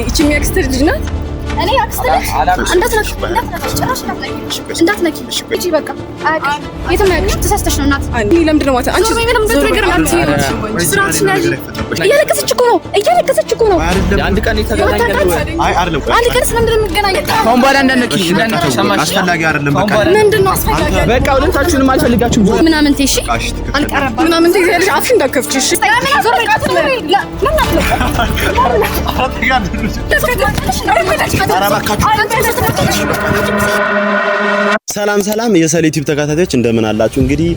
ይቺ የሚያክስት ልጅ ናት። እኔ አክስት ነኝ። እንዳትነኪ እጂ በቃ የትም ያክሽ ተሳስተሽ ነው እናት። እኔ ለምንድን ነው ማለት አንቺ ምንም ነገር አትይም። ስራሽ ነሽ። እያለቀሰች እኮ ነው አንድ ቀን የተገናኘነው አይ አይደለም አንድ ቀን ስለምንድን ነው የምትገናኘው? አሁን በኋላ እንዳነኪ ሰማሽ? አስፈላጊ አይደለም። በቃ ምንድን ነው አስፈላጊ? በቃ ሁለታችሁንም አልፈልጋችሁም። ምናምን ትይሽ አልቀረባም። ምናምን ትይሽ አፍሽ እንዳከፍቺ እሺ። ሰላም የሰሊቲቭ ተከታታዮች እንደምን አላችሁ? እንግዲህ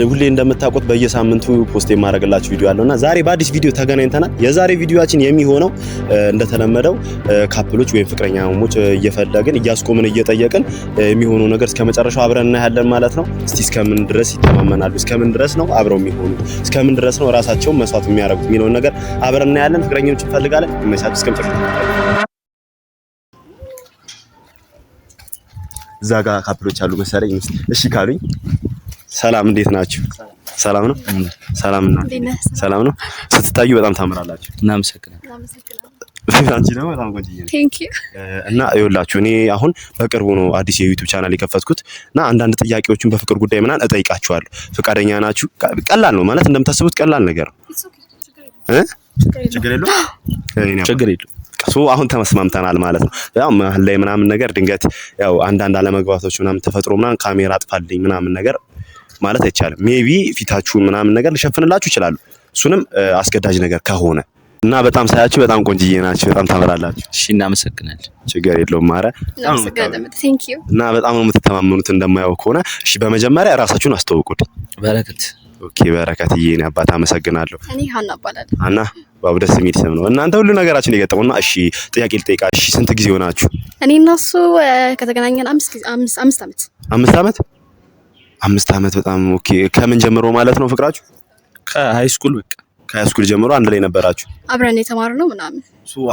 ሁሌ እንደምታውቁት በየሳምንቱ ፖስት የማደርግላችሁ ቪዲዮ አለውና ዛሬ በአዲስ ቪዲዮ ተገናኝተናል። የዛሬ ቪዲዮአችን የሚሆነው እንደተለመደው ካፕሎች ወይም ፍቅረኛሞች እየፈለግን እያስቆምን እየጠየቅን የሚሆነው ነገር እስከመጨረሻው አብረን እናያለን ማለት ነው። እስቲ እስከምን ድረስ ይተማመናሉ? እስከምን ድረስ ነው አብረው የሚሆኑ? እስከምን ድረስ ነው ራሳቸውን መስዋዕት የሚያደርጉት የሚለውን ነገር አብረን እናያለን። ፍቅረኞች እንፈልጋለን። ይመቻችሁ። እስከመጨረሻው ዛጋ ካፕሎች አሉ መሰለኝ። እሺ ካሉኝ ሰላም፣ እንዴት ናችሁ? ሰላም ነው። ሰላም ነው። ስትታዩ በጣም ታምራላችሁ። እናመሰግናለን። አንቺ ደግሞ በጣም ቆንጆዬ ነሽ። ቴንክ ዩ። እና ይኸውላችሁ እኔ አሁን በቅርቡ ነው አዲስ የዩቲዩብ ቻናል የከፈትኩት እና አንዳንድ ጥያቄዎችን በፍቅር ጉዳይ ምናምን እጠይቃችኋለሁ። ፍቃደኛ ናችሁ? ቀላል ነው ማለት እንደምታስቡት ቀላል ነገር ነው። ችግር የለውም። አሁን ተመስማምተናል ማለት ነው። ያው መሀል ላይ ምናምን ነገር ድንገት ያው አንዳንድ አለመግባባቶች ምናምን ተፈጥሮ ምናምን ካሜራ አጥፋልኝ ምናምን ነገር ማለት አይቻልም። ሜቢ ፊታችሁን ምናምን ነገር ልሸፍንላችሁ ይችላሉ። እሱንም አስገዳጅ ነገር ከሆነ እና በጣም ሳያችሁ በጣም ቆንጅዬ ናችሁ፣ በጣም ታምራላችሁ። እሺ እናመሰግናለን። ችግር የለውም። ማረ ቴንክ ዩ። እና በጣም ነው የምትተማመኑት እንደማያው ከሆነ። እሺ በመጀመሪያ ራሳችሁን አስተዋውቁልኝ። በረከት። ኦኬ በረከትዬ፣ እኔ አባት አመሰግናለሁ። እኔ ሀና እባላለሁ። ሀና ባው ደስ የሚል ስም ነው። እናንተ ሁሉ ነገራችን የገጠመውና እሺ ጥያቄ ልጠይቃችሁ። እሺ ስንት ጊዜ ሆናችሁ? እኔ እና እሱ ከተገናኘን 5 ዓመት። 5 ዓመት በጣም ኦኬ። ከምን ጀምሮ ማለት ነው ፍቅራችሁ? ከሃይ ስኩል በቃ ከሃይ ስኩል ጀምሮ አንድ ላይ ነበራችሁ? አብረን የተማርነው ምናምን።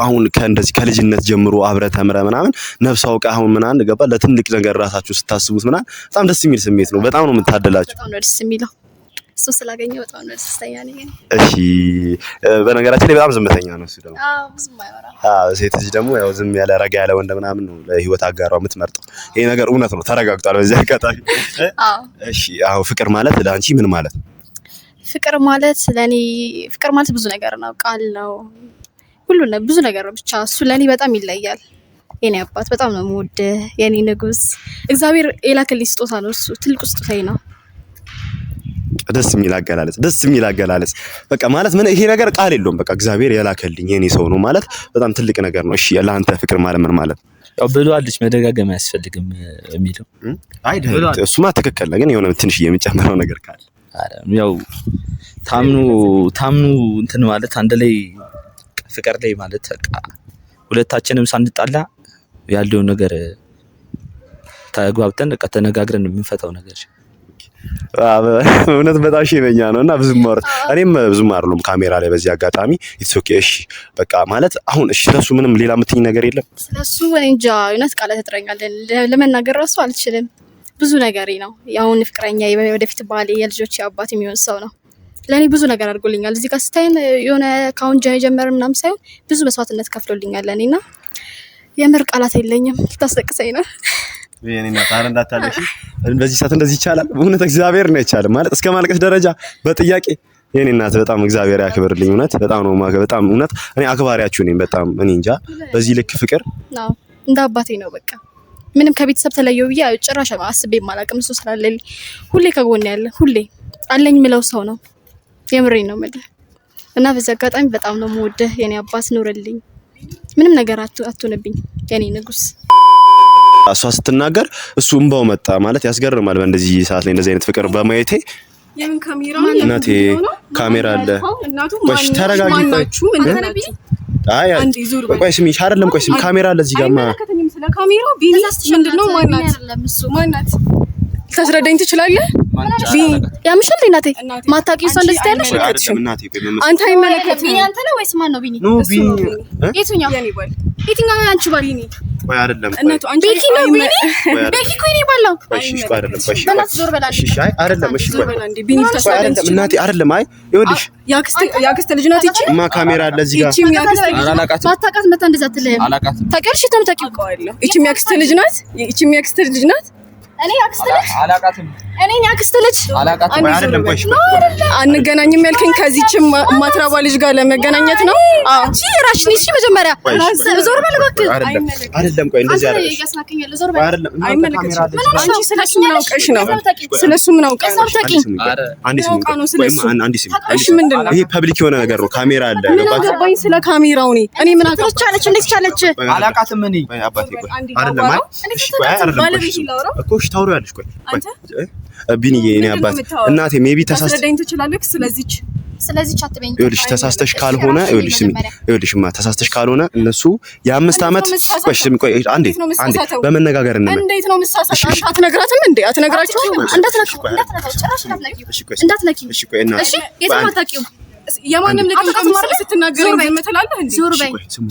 አሁን ከእንደዚህ ከልጅነት ጀምሮ አብረ ተምረ ምናምን ነፍስ አውቀ አሁን ምናምን ገባ ለትልቅ ነገር ራሳችሁ ስታስቡት ምናምን በጣም ደስ የሚል ስሜት ነው። በጣም ነው የምታደላችሁ። በጣም ነው ደስ የሚለው። እሱ ስላገኘው በጣም ነው ደስተኛ ነኝ። እሺ በነገራችን ላይ በጣም ዝምተኛ ነው እሱ ደግሞ። ብዙም አይወራም። ሴት ልጅ ደግሞ ያው ዝም ያለ ረጋ ያለ ወንድ ምናምን ነው ለህይወት አጋሯ የምትመርጠው። ይሄ ነገር እውነት ነው፣ ተረጋግጧል በዚህ አጋጣሚ። እሺ አሁን ፍቅር ማለት ለአንቺ ምን ማለት ነው? ፍቅር ማለት ብዙ ነገር ነው። ቃል ነው፣ ብዙ ነገር ነው። ብቻ እሱ ለኔ በጣም ይለያል። የኔ አባት በጣም ነው የምወደው፣ የኔ ንጉስ። እግዚአብሔር የላከልኝ ስጦታ ነው እሱ፣ ትልቁ ስጦታዬ ነው። ደስ የሚል አገላለጽ በቃ ማለት ምን ይሄ ነገር ቃል የለውም። በቃ እግዚአብሔር የላከልኝ የኔ ሰው ነው ማለት በጣም ትልቅ ነገር ነው። እሺ ለአንተ ፍቅር ማለት ምን ማለት ነው? ያው ብሏልሽ መደጋገም አያስፈልግም የሚለው አይ እሱማ ትክክል ነው፣ ግን የሆነ ትንሽ የሚጨምረው ነገር ካለ ያው ታምኑ እንትን ማለት አንድ ላይ ፍቅር ላይ ማለት በቃ ሁለታችንም ሳንጣላ ያለው ነገር ተግባብተን በቃ ተነጋግረን የምንፈታው ነገር እውነት በጣም ሸበኛ ነውና ብዙም ማውራት እኔም ብዙም አይደለም ካሜራ ላይ በዚህ አጋጣሚ ኢትስ ኦኬ። እሺ በቃ ማለት አሁን እሺ ስለሱ ምንም ሌላ የምትይኝ ነገር የለም? ስለሱ እንጃ እውነት ቃላት ተጥረኛለን ለመናገር ራሱ አልችልም። ብዙ ነገሬ ነው። ያውን ፍቅረኛ ወደፊት ባሌ የልጆች አባት የሚሆን ሰው ነው። ለኔ ብዙ ነገር አድርጎልኛል። እዚህ ጋር ስታይን የሆነ ካሁን ጀመር ምናምን ሳይሆን ብዙ መስዋዕትነት ከፍሎልኛል ለኔና የምር ቃላት የለኝም። ልታስለቅሰኝ ነው። የኔና ታረ እንዳታለሽ በዚህ ሰዓት እንደዚህ ይቻላል? እውነት እግዚአብሔር ነው ይቻላል ማለት እስከ ማልቀስ ደረጃ በጥያቄ የኔ እናት በጣም እግዚአብሔር ያክብርልኝ። እውነት በጣም ነው በጣም እውነት እኔ አክባሪያችሁ ነኝ በጣም። እኔ እንጃ በዚህ ልክ ፍቅር ነው እንደ አባቴ ነው በቃ። ምንም ከቤተሰብ ተለየው ብዬ ጭራሽ አስቤ ማላቀም እሱ ስላለልኝ ሁሌ ከጎን ያለ ሁሌ አለኝ ምለው ሰው ነው። የምሬን ነው ማለት እና በዚህ አጋጣሚ በጣም ነው የምወደህ የኔ አባት። ኑርልኝ፣ ምንም ነገር አትሆንብኝ የኔ ንጉስ። እሷ ስትናገር እሱ እንባው መጣ ማለት ያስገርማል። በእንደዚህ ሰዓት ላይ እንደዚህ አይነት ፍቅር በማየቴ የምን ካሜራ እናቴ ካሜራ አለ። ቆይ ተረጋጊ። አይ ቆይ ስሚ አይደለም ቆይ ስሚ ካሜራ አለ እዚህ ጋርማ። ስለ ካሜራው ቢኒ ምንድነው? ማናት ልታስረዳኝ ትችላለህ? ያምሻል እናቴ ማታውቂው ሰው እንደዚህ ታያለሽ? አንተ አይመለከትም። ቢኒ አንተ ነው ወይስ ማን ነው ቢኒ? ኖ ቢኒ የትኛው አንቺ ባል ቆይ አይደለም እናቱ አንቺ ቤኪ ነው ቤኪ እኮ እኔ ባለው እሺ ቆይ አይደለም ቆይ በእናትህ ዞር በል እሺ አይ አይደለም እሺ ቆይ ቢኒ ተሳደኝ እናቴ አይደለም አይ ይኸውልሽ ያክስት ልጅ ናት እቺ ማ ካሜራ አለ እዚህ ጋር እቺም ያክስት አላቃት ማታውቃት መታ እንደዛ አትልህም አላቃት ታውቂያለሽ ተምታውቂው እቺም ያክስት ልጅ ናት እቺም ያክስት ልጅ ናት እኔ ያክስት ልጅ አላቃትም እኔ ያክስት ልጅ አላቃትም አይደለም ቆይ አንገናኝም ያልከኝ ከዚህም ማትራባ ልጅ ጋር ለመገናኘት ነው አንቺ ራስሽን እሺ መጀመሪያ ዞር በል እባክህ አይደለም ቆይ እንደዚህ አይደለም ያስናከኛል ዞር በል አይደለም አንቺ ስለሱ ምን አውቀሽ ነው ስለሱ ምን አውቀሽ ነው እሺ ምንድነው ይሄ ፐብሊክ የሆነ ነገር ነው ካሜራ አለ ምን አገባኝ ስለ ካሜራው እኔ ምን አውቃለች እንዴት ቻለች አላቃትም እኔ አባቴ ቆይ አይደለም አይ እሺ ቆይ አይደለም እኮ እሺ ታውሪያለሽ ቆይ ቢኒዬ እኔ አባት እናቴ ሜቢ ተሳስተኝ ትችላለህ ስለዚህ አትበኝ ይኸውልሽ ተሳስተሽ ካልሆነ ይኸውልሽማ ተሳስተሽ ካልሆነ እነሱ የ5 ዓመት ቆይ አንዴ በመነጋገር እና እንዴት ነው መሳሳት አትነግራትም እንዴ አትነግራቸውም እንዳትነኪ እሺ ቆይ እና እሺ የታማታቂው የማንም ለቀምቀም ስትናገረኝ ዝምተላለህ እንዴ ዞር በይ ስሙ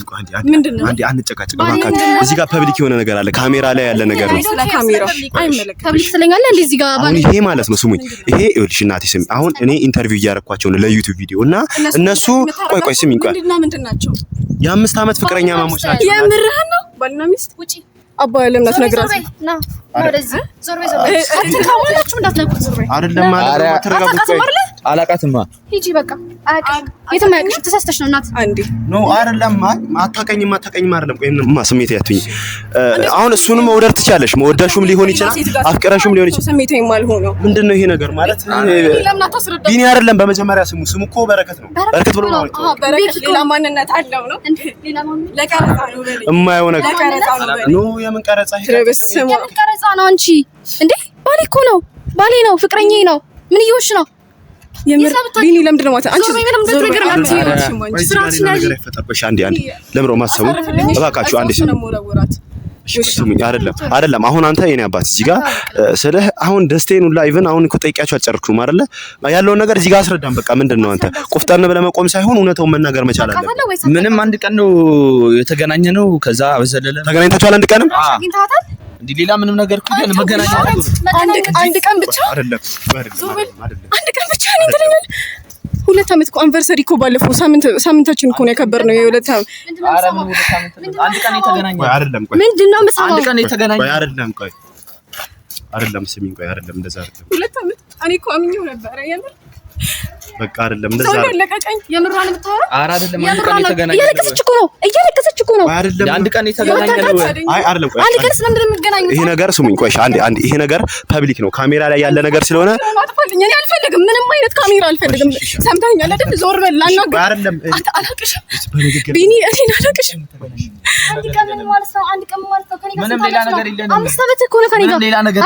አንዴ አንጨቃጨቅ እባካችሁ እዚህ ጋር ፐብሊክ የሆነ ነገር አለ ካሜራ ላይ ያለ ነገር ነው ስለ ካሜራው አይመለከትም ፐብሊክ ስለኛለ እንዴ እዚህ ጋር ባል ይሄ ማለት ነው ስሙኝ ይሄ ይኸውልሽ እናቴ ስሚ አሁን እኔ ኢንተርቪው እያረኳቸው ነው ለዩቲዩብ ቪዲዮ እና እነሱ ቆይ ስሚኝ ቆይ ምንድናቸው የ5 ዓመት ፍቅረኛ ማሞች ናቸው የምርህን ነው ባልና ሚስት ውጪ አባ ለምን አትነግራት ና ወደዚህ ዞር በይ ተካውላችሁ እንዳትነኩ ዞር በይ አይደለም ማለት ተረጋጉ ቆይ አላቃትማ ሂጂ በቃ የትም አያውቅሽ ተሳስተሽ ነው እናት አንዴ ኖ አይደለም አታውቀኝም አይደለም ቆይማ ስሜት ያትኝ አሁን እሱንም መውደድ ትቻለሽ መወደሽም ሊሆን ይችላል አፍቅረሽም ሊሆን ይችላል ስሜት የማልሆነው ምንድነው ይሄ ነገር ማለት ቢኒ አይደለም በመጀመሪያ ስሙ እኮ በረከት ነው በረከት ብሎ ነው በረከት ሌላ ማንነት አለው ነው ሌላ ማንነት ለቀረጻ ነው በለኝ የማይሆን ኖ የምን ቀረጻ የምን ቀረጻ ነው አንቺ እንዴ ባሌ እኮ ነው ባሌ ነው ፍቅረኛዬ ነው ምን እየሆንሽ ነው የምር ቢኒ ለምንድን ነው ማለት አንቺ ነገር ነገር አይፈጠርብሽ አንዴ ለምሮ ማሰቡ እባካችሁ አንዴ ስሙኝ አይደለም አሁን አንተ የኔ አባት እዚህ ጋር ስለህ አሁን ደስቴን ሁላ ኢቭን አሁን እኮ ጠይቂያችሁ አልጨረስኩም አይደለ ያለውን ነገር እዚህ ጋር አስረዳም በቃ ምንድነው አንተ ቆፍጠን ብለህ መቆም ሳይሆን እውነታውን መናገር መቻል አለብህ ምንም አንድ ቀን ነው የተገናኘ ነው ከዛ በዘለለ ተገናኝታችኋል አንድ ቀንም አግኝታታል እንዴ ሌላ ምንም ነገር እኮ ግን መገናኘት አንድ ቀን ብቻ አይደለም አንድ ቀን ብቻ ነው እንግዲህ 2 ዓመት እኮ አንቨርሰሪ እኮ ባለፈው ሳምንታችን እኮ ነው ያከበርነው የሁለት ዓመት አንድ ቀን የተገናኘ አይደለም ቆይ ምንድነው መሰማው አንድ ቀን የተገናኘ ቆይ አይደለም ስሚኝ ቆይ አይደለም እንደዛ አይደለም 2 ዓመት እኔ እኮ አምኜው ነበር የምር በቃ አይደለም እንደዛ ሰው ለቀቀኝ የምሯን የምታወራ አይደለም አንድ ቀን የተገናኘ እያለቀሰች እኮ ነው አይደለም አንድ ቀን የተገናኘ ነው አይደለም ቆይ አንድ ቀን ስለምንድን ነው የምትገናኙት ይሄ ነገር ስሙኝ ቆይ አንዴ ይሄ ነገር ፐብሊክ ነው ካሜራ ላይ ያለ ነገር ስለሆነ እኔ አልፈልግም ምንም አይነት ካሜራ አልፈልግም ሰምተኛል አይደል ዞር በል ላናግር አይደለም አላቅሽም ቢኒ እኔ አላቅሽም አንድ ቀን ምን ማለት ነው አንድ ቀን ማለት ነው ከኔ ጋር ምንም ሌላ ነገር የለንም 5 ዓመት እኮ ነው ከኔ ጋር ሌላ ነገር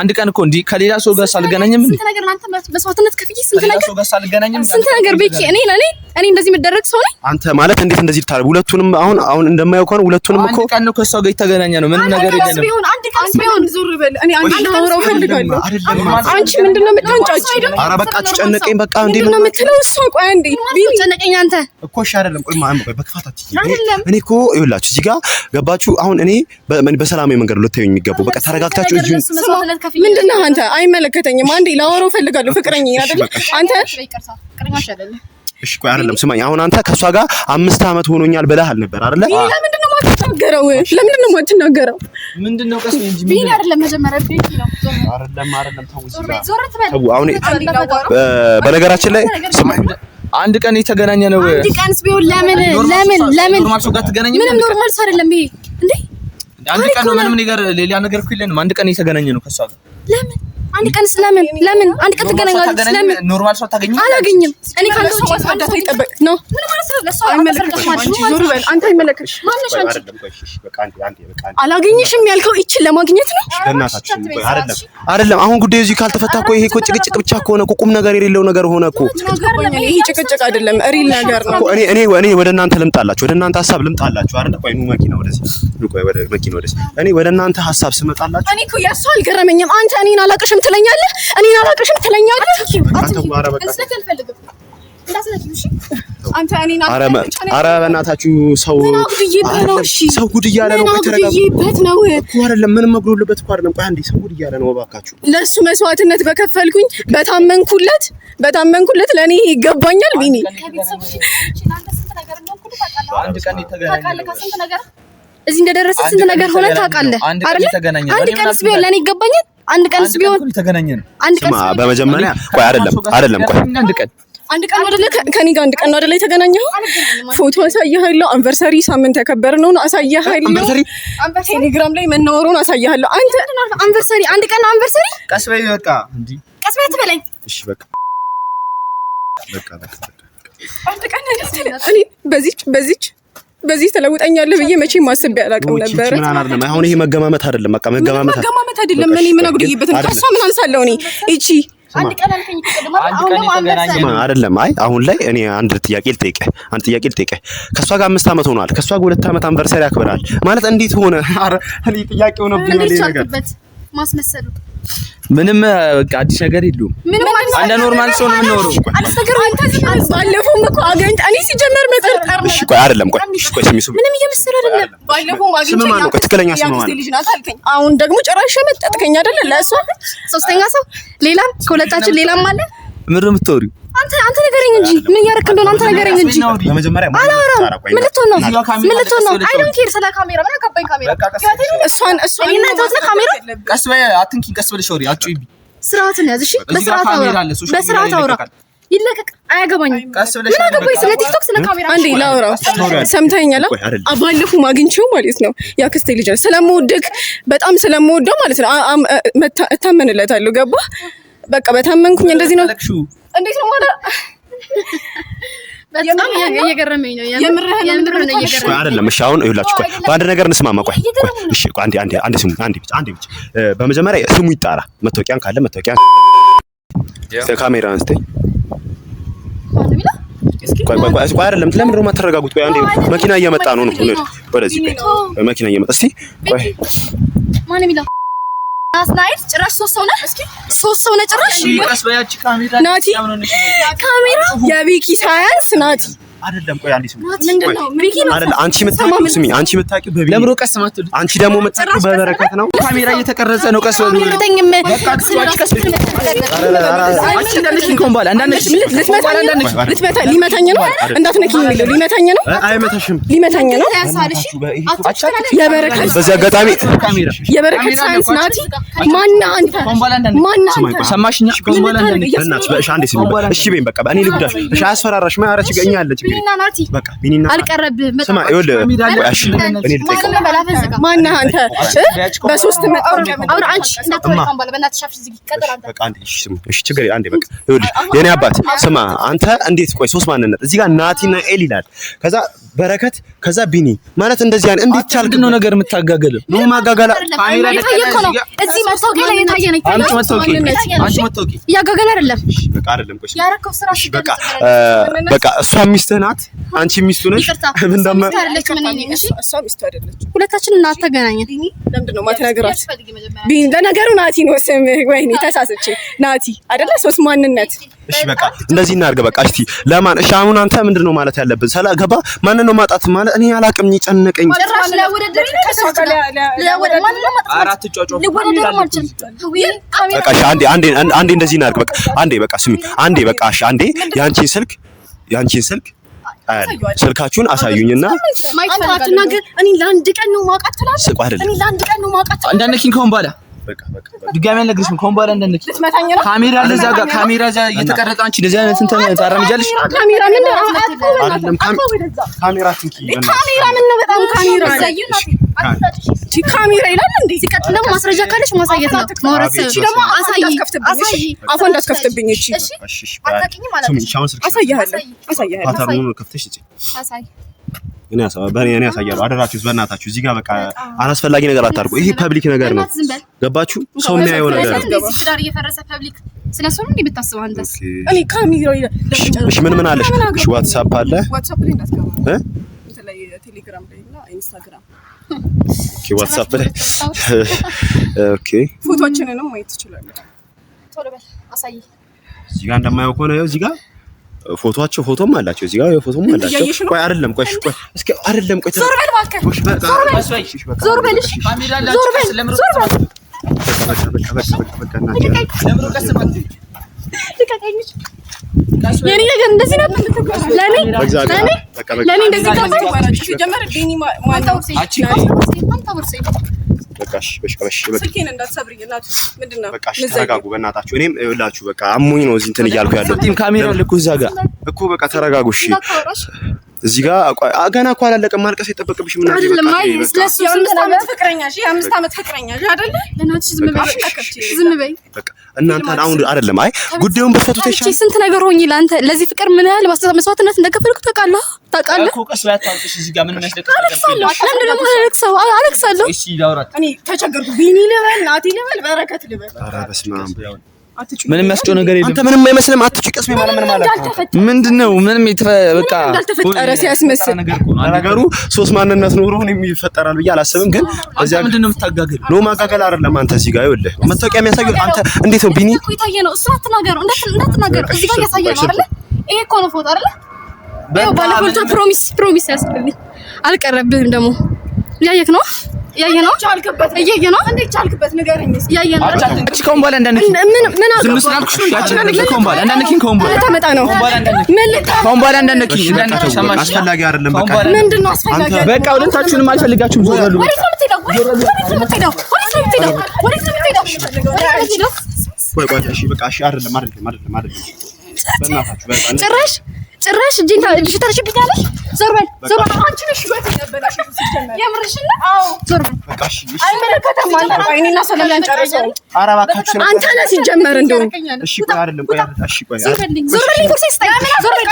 አንድ ቀን እኮ እንዴ ከሌላ ሰው ጋር ሳልገናኝም ስንት ነገር አንተ መስዋዕትነት ከፍዬ ስንት ነገር ሰው ጋር ሳልገናኝም ስንት ነገር ቤኪ እኔ እንደዚህ የምደረግ ሰው ነኝ አንተ ማለት እንዴት እንደዚህ ልታረግ ሁለቱንም አሁን እንደማየው ከሆነ ሁለቱንም እኮ አንድ ቀን ነው ከሷ ጋር የተገናኘ ነው ምንም ነገር የለንም አንድ ቀን ቢሆን ዞር በል እኔ አንቺ ታወራው ፈልጋለሁ አንቺ ምንድነው የምታንጫጭ ኧረ በቃ ትጨነቀኝ በቃ እንዴ ምንድነው የምትለው እሷ ቆይ አንዴ ቢኒ ጨነቀኝ አንተ እኮ እሺ አይደለም ቆይ ማን ቆይ በክፋታት እኔ እኮ ይኸውላችሁ እዚህ ጋር ገባችሁ አሁን እኔ በሰላማዊ መንገድ ልትተዩኝ የሚገባው በቃ ተረጋግታችሁ እዚህ ምንድነው አንተ አይመለከተኝም አንዴ ላወራው ፈልጋለሁ ፍቅረኛ አይደል አንተ ፍቅረኛሽ አይደለም እሺ ቆይ አይደለም ስማኝ አሁን አንተ ከሷ ጋር 5 ዓመት ሆኖኛል ብለሃል ነበር አይደለ ለምንድነው የማትናገረው ለምንድነው የማትናገረው ምንድነው ቀስ እንጂ ቢኒ አይደለም መጀመሪያ ቤኪ ነው አይደለም ዞር ትበል አሁን በነገራችን ላይ ስማኝ አንድ ቀን የተገናኘ ነው አንድ ቀንስ ቢሆን ለምን ኖርማል ሰው ጋር ተገናኘ ምንም ኖርማል ሰው አይደለም ይሄ እንዴ አንድ ቀን ነው ምንም ነገር ሌላ ነገር እኮ የለንም አንድ ቀን የተገናኘ ነው ከሷ ጋር ለምን አንድ ቀንስ ለምን አንድ ቀን ትገናኛለች ለምን ኖርማል ሰው ታገኘ አላገኝም እኔ ካንተ ውጪ ማስረዳት አይጠበቅ ነው ምን ማለት ነው ለሷ አይመለከትሽም አንቺ ዞር በል አንተ አይመለከትሽም ማነሽ አንቺ አይደለም ቆይ እሺ በቃ አንዴ አላገኝሽም ያልከው ይችን ለማግኘት ነው ለናታችን ቆይ አይደለም አሁን ጉዳዩ እዚህ ካልተፈታ እኮ ይሄ እኮ ጭቅጭቅ ብቻ ከሆነ እኮ ቁም ነገር የሌለው ነገር ሆነ እኮ ይሄ ጭቅጭቅ አይደለም ሪል ነገር ነው እኔ ወደ እናንተ ልምጣላችሁ ወደ እናንተ ሐሳብ ልምጣላችሁ አይደል ቆይ ኑ መኪና ወደዚህ ቆይ ወደ መኪና ወደዚህ እኔ ወደ እናንተ ሐሳብ ስመጣላችሁ እኔ እኮ ያሷ አልገረመኝም አንተ እኔን አላቅሽም ትለኛለህ እኔን አላቅሽም ትለኛለህ አንተ እኔና ኧረ በእናታችሁ ሰው ሰው ጉድ እያለ ነው። ተረጋጉበት ነው እኮ አይደለም ምንም መግሮልበት እኮ አይደለም። ቆይ አንዴ ሰው ጉድ እያለ ነው። እባካችሁ ለሱ መስዋዕትነት በከፈልኩኝ በታመንኩለት ለኔ ይገባኛል። ቢኒ እዚህ እንደደረሰ ስንት ነገር ሆነ ታውቃለህ አይደል? አንድ ቀንስ ቢሆን ለኔ ይገባኛል። አንድ ቀንስ ቢሆን ተገናኘን። አንድ ቀን በመጀመሪያ ቆይ አይደለም ቆይ አንድ ቀን አይደለ ከኔ ጋር አንድ ቀን አይደለ የተገናኘው? ፎቶ አሳያለሁ። አንቨርሰሪ ሳምንት ያከበርነው አሳያለሁ። ቴሌግራም ላይ መናወሩን አሳያለሁ። አንተ አንቨርሰሪ አንድ ቀን አንቨርሰሪ ቀስ በይ በቃ እንዴ ቀስ በይ ትበለኝ። እሺ በቃ አንድ ቀን እኔ በዚህ ተለውጠኛለህ ብዬ መቼም አስቤ አላውቅም ነበር። አሁን ይሄ መገማመት አይደለም። በቃ መገማመት አይደለም። እኔ ምን አጉድዬበት ከሷ ምን አንሳለሁ? እኔ እቺ አንድ ቀን አልከኝ አይደለም። አይ አሁን ላይ እኔ አንድ ጥያቄ ልጠይቅህ። ከሷ ጋር 5 አመት ሆኗል። ከሷ ጋር 2 አመት አንቨርሰሪ ያክብራል ማለት እንዴት ሆነ? አረ እኔ ጥያቄ ሆነብኝ ነገር ማስመሰሉ ምንም በቃ አዲስ ነገር የለውም። አንደ ኖርማል ሰው ነው የምንኖረው። ባለፈው እኮ አገኘ እኔ ሲጀመር መጠርጠር ነው። እሺ ቆይ አይደለም ቆይ ስሚ ምንም እየመሰለ አይደለም። ባለፈው አገኘ ትክክለኛ ስም ማለት ልጅ ናት አልከኝ። አሁን ደግሞ ጭራሽ መጠጥከኝ አይደለ? ለእሷ ሶስተኛ ሰው ሌላም ከሁለታችን ሌላም አለ። ምንድን ነው የምትወሪው? አንተ ነገረኝ እንጂ ምን እያደረክ እንደሆነ አንተ ነገረኝ እንጂ። በመጀመሪያ አላወራም። ምን ልትሆን ነው? አይ ዶንት ኬር ስለ ካሜራ ምን አገባኝ ካሜራ። እሷን እኔና ተውት ካሜራ ቀስ በይ አትንኪ። ቀስ ብለሽ አውሪ አትጩይቢ። ስርዓትን ያዝ እሺ። በስርዓት አውራ። ይለቀቅ። አያገባኝም። ምን አገባኝ ስለ ቲክቶክ ስለ ካሜራ። አንዴ ላውራ። ሰምተኸኛል? ባለፈው ማግኝቼው ማለት ነው ያክስቴ ልጅ ስለምወድቅ በጣም ስለምወደው ማለት ነው እታመንለታለሁ። ገባህ? በቃ በታመንኩኝ እንደዚህ ነው። እንዴት ነው ማለት በጣም እየገረመኝ ነው። የምርህን ነው እየገረመኝ አይደለም። እሺ አሁን ይኸውላችሁ ቆይ በአንድ ነገር እንስማማ። ቆይ እሺ ቆይ አንዴ ስሙ አንዴ ብቻ በመጀመሪያ ስሙ ይጣራ። መታወቂያን ካለ መታወቂያን ካሜራ አንስተኝ። ቆይ አይደለም። ለምን ነው የማትረጋጉት? ቆይ አንዴ መኪና እየመጣ ነው። ወደዚህ መኪና እየመጣ እስቲ ቆይ ማን የሚለው ናስናይት ጭራሽ 3 ሰው ነህ። እስኪ 3 ሰው ነህ ጭራሽ። ቀስ በያቺ ካሜራ ናቲ ካሜራ የቢኪ ሳያንስ ናቲ አይደለም። ቆይ አንዴ ስሙ ምንድነው? ቢኪ ነው አይደለም። አንቺ የምታውቂው ስሚ፣ አንቺ የምታውቂው በቢኪ ለምሮ ቀስ ማትሉ። አንቺ ደግሞ የምታውቂው በበረከት ነው። ካሜራ እየተቀረጸ ነው። ቀስ በሉ። ልቀኝም ሊመታኝ ነው። እንዳትነኪኝ የሚለው ሊመታኝ ነው። አይመታሽም። ሊመታኝ ነው። የበረከት በዚህ አጋጣሚ የበረከት ሳይንስ ናቲ ማነህ አንተ? ሰማሽኛ? በእናትሽ በእሺ አንዴ ስሚ። እሺ በይኝ በቃ እኔ ልጉዳሽ። እሺ አያስፈራራሽ። ምን አረች ገኛለች እንግዲህ በቃ ቢኒና አልቀረብህም። ስማ ይኸውልህ እሺ እኔ ልጠይቅህ ማነህ አንተ? በሶስት አውራ አንቺ እንዳትወጣም ባለ በእናትሽ ሻፍሽ ዝጊ ቀጥል አንተ በቃ አንዴ እሺ ስሙ እሺ ችግር አንዴ በቃ ይኸውልህ የኔ አባት ስማ አንተ እንዴት ቆይ 3 ማንነት እዚህ ጋር ናቲና ኤል ይላል ከዛ በረከት ከዛ ቢኒ ማለት እንደዚህ አይነት እንዴት ቻልክ ነው ነገር የምታጋገለው ነው ማጋጋላ ካሜራ የታየከው ነው እዚህ መታወቂያ ላይ የታየ ነው አንቺ መታወቂያ ያጋጋላ አይደለም በቃ አይደለም ቆይ ያረከው ስራ እሺ በቃ እሷ ሚስትህ ናት አንቺ ሚስቱ ነሽ እንደማ እሷ ሚስቱ አይደለች ሁለታችንን እናተገናኘን ለምንድን ነው ማትነግራት ቢኒ ለነገሩ ናቲ ነው ስምህ ወይኔ ተሳስቼ ናቲ አይደለ 3 ማንነት እሺ በቃ እንደዚህ እናድርግ በቃ እሺ ለማን እሺ አሁን አንተ ምንድነው ማለት ያለብን ሰላ ገባ ማን ነው ማጣት ማለት እኔ አላቅም ጨነቀኝ ጭራሽ ለወደደሪ አራት ጫጫ በቃ እሺ አንዴ እንደዚህ እናድርግ በቃ አንዴ በቃ ስሚ አንዴ በቃ እሺ አንዴ ያንቺን ስልክ ስልካችሁን አሳዩኝና አንተ አትናገር እኔ ለአንድ ቀን ነው ማውቃት ትላለህ እኔ ለአንድ ቀን ነው ማውቃት አንዳንዴ ከሆነ በኋላ በቃ ድጋሚ አልነግርሽም ከሆነ በኋላ እንዳንነኪ ካሜራ አለ እዛ ጋር ካሜራ እዛ እየተቀረጸ አንቺ እንደዚህ አይነት እንትን ታራምጃለሽ ካሜራ ምን ነው አይደለም ካሜራ ትንኪ ካሜራ ምን ነው በጣም ካሜራ ካሜራ ይላል እንዴ ሲቀጥል ደግሞ ማስረጃ ካለሽ ማሳየት ነው ማውራት ደግሞ አሳይ አፎ እንዳትከፍትብኝ እሺ አታውቂኝ ማለት ነው አሳያለሁ ፓተርኑን ከፍተሽ እጪ አሳይ እኔ ያሳያለሁ አደራችሁ በእናታችሁ እዚህ ጋር በቃ አላስፈላጊ ነገር አታርጉ ይሄ ፐብሊክ ነገር ነው ገባችሁ ሰው የሚያየው ነገር ነው ትዳር እየፈረሰ ፐብሊክ ስለሱ ነው እንዴ አንተስ እኔ ካሜራ ይላል እሺ ምን አለሽ እሺ ዋትስአፕ አለ ዋትስአፕ ላይ እንዳትገባ በተለይ ቴሌግራም ላይ እና ኢንስታግራም ኦኬ ዋትስአፕ ላይ ኦኬ ፎቶዎችንንም ማየት ትችላለህ ቶሎ በል አሳይ እዚህ ጋር እንደማየው ከሆነ እዚህ ጋር ፎቶም አላቸው እዚህ ጋር ፎቶም አላቸው። ቆይ አይደለም ቆይ እስኪ አይደለም ቆይ ዞር በል እባክህ ዞር በል እሺ የኔ ነገር እንደዚህ ነበር የምትገባው ለኔ እንደዚህ ስልኬን እንዳትሰብሪኝ እናቱ ምንድነው? በቃ ተረጋጉ በእናታችሁ። እኔም ይኸውላችሁ በቃ አሞኝ ነው እዚህ እንትን እያልኩ ያለው ካሜራ ልኩ እዛ ጋር እኮ በቃ ተረጋጉ እሺ። እዚህ ጋር ገና እኮ አላለቀም። ማልቀስ አይጠበቅብሽም። ምን አይደለም አይ ስለሱ 5 ዓመት ፍቅረኛሽ 5 ዓመት ፍቅረኛሽ አይደለ? ለናትሽ ዝም በይ በቃ እናንተ አሁን አይደለም አይ ጉዳዩን በፈቱት ይሻል። ስንት ነገር ሆኜ ለአንተ ለዚህ ፍቅር ምን ያህል መስዋዕትነት እንደከፈልኩ ታውቃለህ እኮ። ቀስ ባያታውቅሽ እዚህ ጋር ምን መስለክ አለቅሳለሁ። እሺ ላውራት እኔ ተቸገርኩ። ቢኒ ልበል ናቲ ልበል በረከት ልበል። ኧረ በስመ አብ ምንም የሚያስጨው ነገር የለም። አንተ ምንም አይመስልም። አትጩ ቀስ ማለት ምን ማለት ነው? ምንድነው? ምንም በቃ እንዳልተፈጠረ ሲያስመስል ነገሩ ሶስት ማንነት ኖሮን የሚፈጠራል ብዬ አላስብም። ግን እዚያ ምንድነው የምታጋግል? ነው ማጋገል አይደለም። አንተ እዚህ ጋር ይኸውልህ መታወቂያ የሚያሳየው አንተ እንዴት ነው ቢኒ? እኮ ይታየ ነው እሱ አትናገረው እንዳትናገረው እዚህ ጋር ያሳየ ነው አይደለ? ይሄ እኮ ነው ፎቶ አይደለ? ባለፈው ፕሮሚስ ያስፈልኝ አልቀረብህም ደግሞ ያየክ ነው ያየ ነው ቻልክበት እያየ ነው እንዴ ቻልክበት ንገረኝ እስኪ ያየ ነው እቺ ኮምባላ እንዳንኪ ምን ዝም ስላልኩሽ ያቺን አንኪ ኮምባላ እንዳንኪ ኮምባላ ተመጣ ነው ኮምባላ እንዳንኪ ሰማሽ አስፈላጊ አይደለም በቃ ምንድነው አስፈላጊ በቃ ሁለታችሁንም አልፈልጋችሁም ዞር በሉ ወዴት ነው የምትሄደው ቆይ እሺ በቃ እሺ አይደለም በእናታችሁ በቃ ጭራሽ እጅን ታርሽብኛለሽ። ዞር በል አንቺ ነሽ ወጥ ያበላሽ ሲጀመር የምርሽና አዎ ዞር በል በቃ እሺ አይመለከተም። አንተ ቆይና ሰለላን ጨርሰው ኧረ እባካችሁ አንተ ነህ ሲጀመር እንደው እሺ ቆይ አይደለም ቆይ እሺ ቆይ ዞር በል ቦክስ ስታይ ዞር በል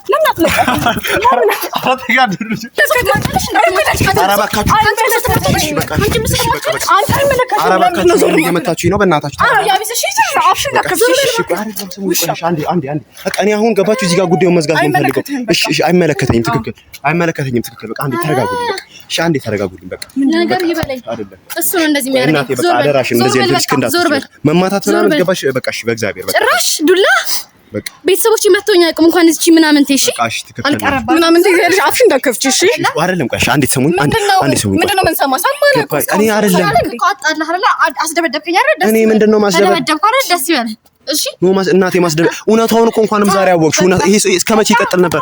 ለምን አትለቀም? ኧረ እባካችሁ እሺ በቃ አንተ አይመለከተም። ኧረ እባካችሁ እየመታችሁኝ ነው በእናታችሁ። ኧረ ያቢስሽ ይችላል አፍሽን ዳከፍሽ እሺ ቆይ አይደለም ስሙ እሺ አንዴ በቃ እኔ አሁን ገባችሁ እዚህ ጋር ጉዳዩን መዝጋት ነው የምፈልገው። እሺ አይመለከተኝም። ትክክል አይመለከተኝም። ትክክል በቃ አንዴ ተረጋጉልኝ። በቃ እሺ አንዴ ተረጋጉልኝ። በቃ ነገር ይበለኝ እሱ ነው እንደዚህ የሚያደርገው። በቃ አደራሽን እንደዚህ ልጅ እንዳትል መማታት ምናምን ገባሽ? በቃ እሺ በእግዚአብሔር በቃ ጭራሽ ዱላ በቃ ቤተሰቦች መተውኛ አቅም እንኳን እዚህ ምናምን ተይሽ አልቀረባ ምናምን ተይሽ አፍሽን ዳከፍሽ። እሺ አይደለም ቆይ አንዴ ሰሙኝ አንዴ ሰሙኝ ምንድነው ምን ሰማ ሳማለ እኔ አይደለም ቋጣለህ አይደል? አስደበደብከኝ አይደል? ደስ እኔ ምንድነው ማስደበደብኩ አይደል? ደስ ይበል እሺ እናቴ ማስደበ እውነታውን እኮ እንኳንም ዛሬ አወቅሽ። ይሄ እስከመቼ ይቀጥል ነበር?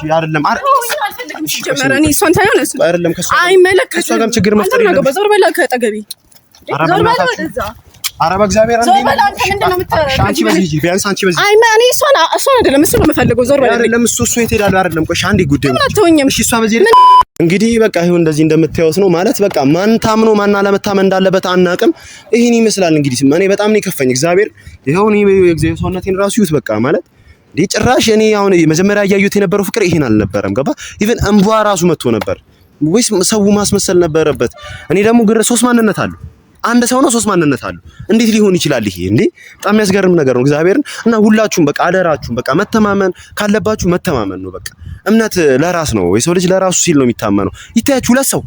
አይደለም አልፈልግም ሲጀመር እኔ እሷን ታየው ነው አይደለም ከሷ አይመለከትም። እሷ ጋርም ችግር መፍጠር የለም። ዞር በል ከጠገቢ ዞር በል ወደዛ ኧረ በእግዚአብሔር ዞር በል አንተ ምንድነው የምታረጋው? አንቺ በዚህ ቢያንስ አንቺ በዚህ አይ እኔ እሷን አይደለም እሱ ነው የምፈልገው። ዞር በል አይደለም እሱ የት ሄዳለሁ? አይደለም ቆይ አንዴ ጉዳዩ አትሆኝም። እሺ እሷ በዚህ እንግዲህ በቃ ይሁን እንደዚህ እንደምታዩት ነው ማለት በቃ ማን ታምኖ ማን አለመታመን እንዳለበት አናውቅም። ይሄን ይመስላል እንግዲህ እኔ በጣም ነው የከፈኝ እግዚአብሔር ይሄው እኔ እግዚአብሔር ሰውነቴን ራሱ ይዩት በቃ ማለት እንዴ ጭራሽ እኔ አሁን መጀመሪያ ያያዩት የነበረው ፍቅር ይሄን አልነበረም። ገባ ኢቭን እንቧ ራሱ መጥቶ ነበር ወይስ ሰው ማስመሰል ነበረበት? እኔ ደግሞ ግረ ሶስት ማንነት አሉ። አንድ ሰው ነው ሶስት ማንነት አሉ። እንዴት ሊሆን ይችላል? ይሄ እንዴ በጣም የሚያስገርም ነገር ነው እግዚአብሔርን እና ሁላችሁም በቃ አደራችሁም በቃ መተማመን ካለባችሁ መተማመን ነው በቃ እምነት ለራስ ነው። የሰው ልጅ ለራሱ ሲል ነው የሚታመነው። ይታያችሁ ሁለት ሰው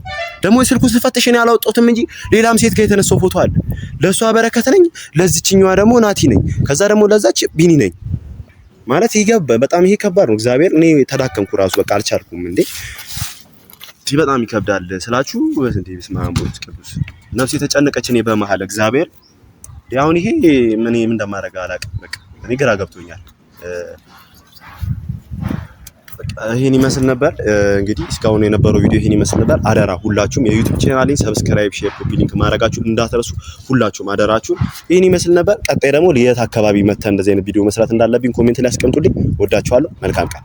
ደግሞ የስልኩን ስፈትሽ እኔ አላወጣሁትም እንጂ ሌላም ሴት ጋር የተነሳው ፎቶ አለ። ለሷ በረከት ነኝ፣ ለዚችኛዋ ደግሞ ናቲ ነኝ፣ ከዛ ደግሞ ለዛች ቢኒ ነኝ ማለት ይገባ። በጣም ይሄ ከባድ ነው እግዚአብሔር። እኔ ተዳከምኩ ራሱ በቃ አልቻልኩም። እንዴ ይሄ በጣም ይከብዳል ስላችሁ በስንት ይስማም ቦት ቅዱስ ነፍሴ የተጨነቀች እኔ በመሃል እግዚአብሔር ያውን ይሄ ምን እንደማደርግ አላውቅም። በቃ እኔ ግራ ገብቶኛል። ይሄን ይመስል ነበር እንግዲህ እስካሁን የነበረው ቪዲዮ ይሄን ይመስል ነበር። አደራ ሁላችሁም የዩቲዩብ ቻናሌን ሰብስክራይብ፣ ሼር፣ ኮፒ ሊንክ ማድረጋችሁ እንዳትረሱ ሁላችሁም አደራችሁ። ይሄን ይመስል ነበር። ቀጣይ ደግሞ ለየት አካባቢ መተን እንደዚህ አይነት ቪዲዮ መስራት እንዳለብኝ ኮሜንት ላይ አስቀምጡልኝ። ወዳችኋለሁ። መልካም ቀን